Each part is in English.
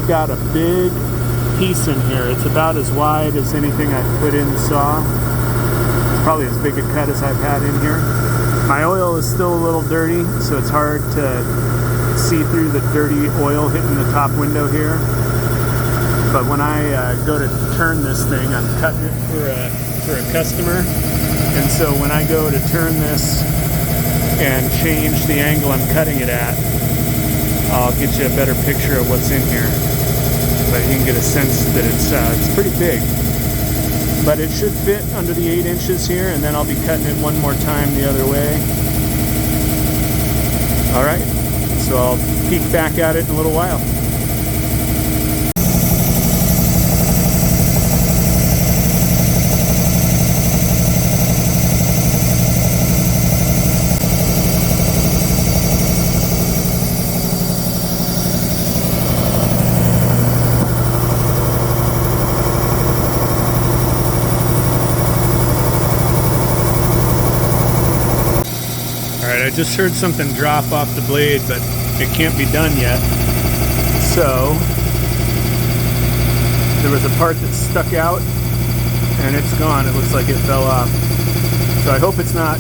I've got a big piece in here. It's about as wide as anything I've put in the saw. It's probably as big a cut as I've had in here. My oil is still a little dirty, so it's hard to see through the dirty oil hitting the top window here. But when I go to turn this thing, I'm cutting it for a customer. And so when I go to turn this and change the angle I'm cutting it at, I'll get you a better picture of what's in here. But you can get a sense that it's pretty big. But it should fit under the 8 inches here, and then I'll be cutting it one more time the other way. All right, so I'll peek back at it in a little while. I just heard something drop off the blade, but it can't be done yet. So there was a part that stuck out and it's gone. It looks like it fell off. So I hope it's not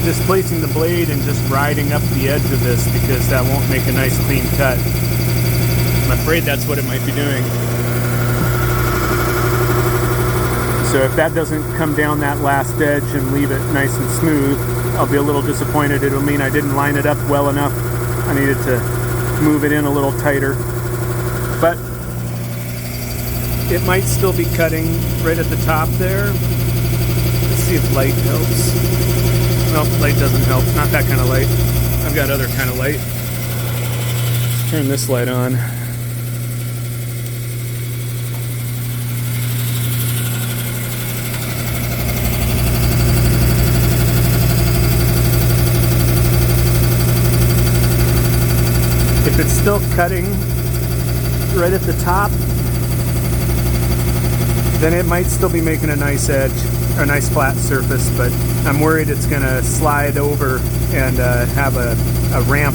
displacing the blade and just riding up the edge of this, because that won't make a nice clean cut. I'm afraid that's what it might be doing. So if that doesn't come down that last edge and leave it nice and smooth, I'll be a little disappointed. It'll mean I didn't line it up well enough. I needed to move it in a little tighter. But it might still be cutting right at the top there. Let's see if light helps. No, light doesn't help. Not that kind of light. I've got other kind of light. Let's turn this light on. If it's still cutting right at the top, then it might still be making a nice edge, or a nice flat surface, but I'm worried it's going to slide over and have a ramp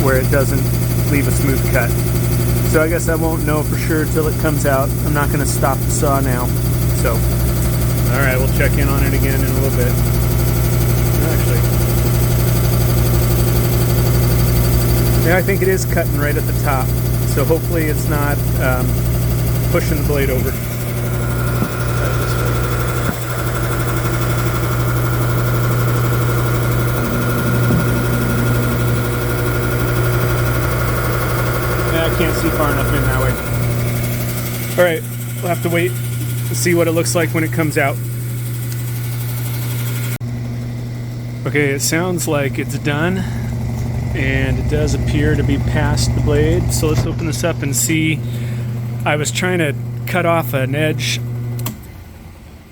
where it doesn't leave a smooth cut. So I guess I won't know for sure till it comes out. I'm not going to stop the saw now. So, alright, we'll check in on it again in a little bit. Actually, yeah, I think it is cutting right at the top, so hopefully it's not pushing the blade over. Yeah, I can't see far enough in that way. Alright, we'll have to wait to see what it looks like when it comes out. Okay, it sounds like it's done. And it does appear to be past the blade. So let's open this up and see. I was trying to cut off an edge.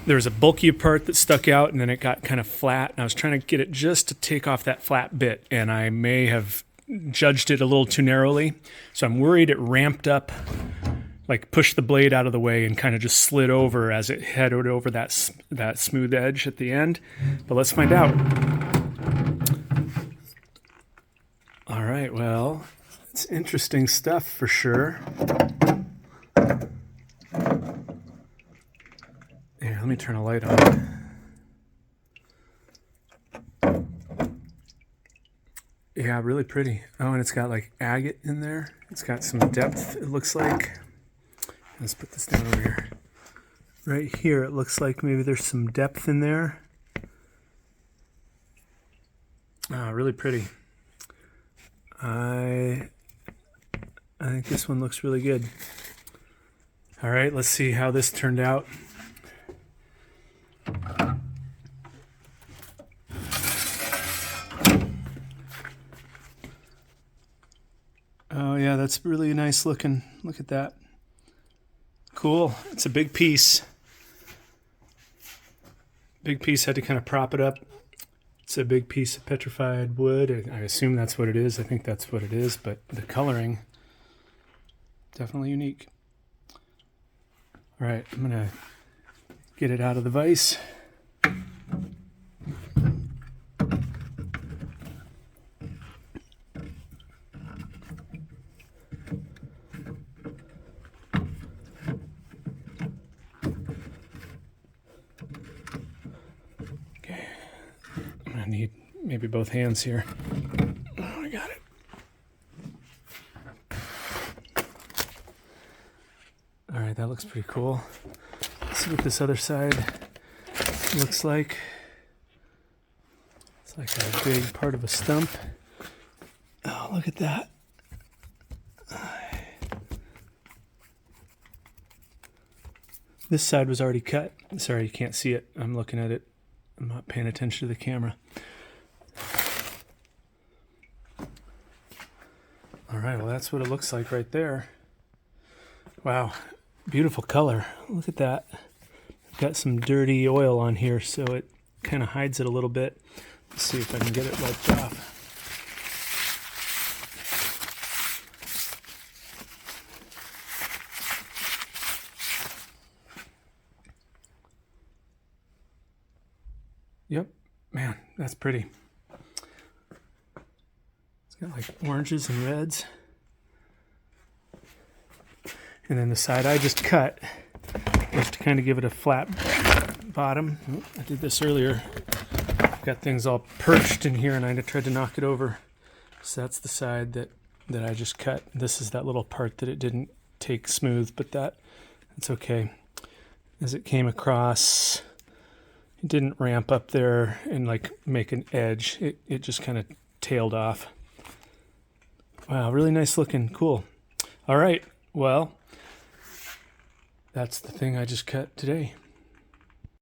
There was a bulky part that stuck out, and then it got kind of flat. And I was trying to get it just to take off that flat bit, and I may have judged it a little too narrowly. So I'm worried it ramped up, like pushed the blade out of the way and kind of just slid over as it headed over that smooth edge at the end. But let's find out. All right, well, it's interesting stuff for sure. Here, let me turn a light on. Yeah, really pretty. Oh, and it's got like agate in there. It's got some depth, it looks like. Let's put this down over here. Right here, it looks like maybe there's some depth in there. Ah, really pretty. I think this one looks really good. All right, let's see how this turned out. Oh yeah, that's really nice looking. Look at that. Cool. It's a big piece. Big piece, had to kind of prop it up. It's a big piece of petrified wood. I assume that's what it is. I think that's what it is, but the coloring, definitely unique. All right, I'm gonna get it out of the vise. maybe both hands here. Oh, I got it. All right, that looks pretty cool. Let's see what this other side looks like. It's like a big part of a stump. Oh, look at that. This side was already cut. Sorry, you can't see it. I'm looking at it. I'm not paying attention to the camera. All right, well, that's what it looks like right there. Wow, beautiful color. Look at that. I've got some dirty oil on here, so it kind of hides it a little bit. Let's see if I can get it wiped off. Yep, man, that's pretty. It's got like oranges and reds. And then the side I just cut, just to kind of give it a flat bottom. Oh, I did this earlier. I've got things all perched in here and I tried to knock it over. So that's the side that I just cut. This is that little part that it didn't take smooth, but that's okay. As it came across, it didn't ramp up there and like make an edge. It just kind of tailed off. Wow, really nice looking. Cool. All right, well, that's the thing I just cut today.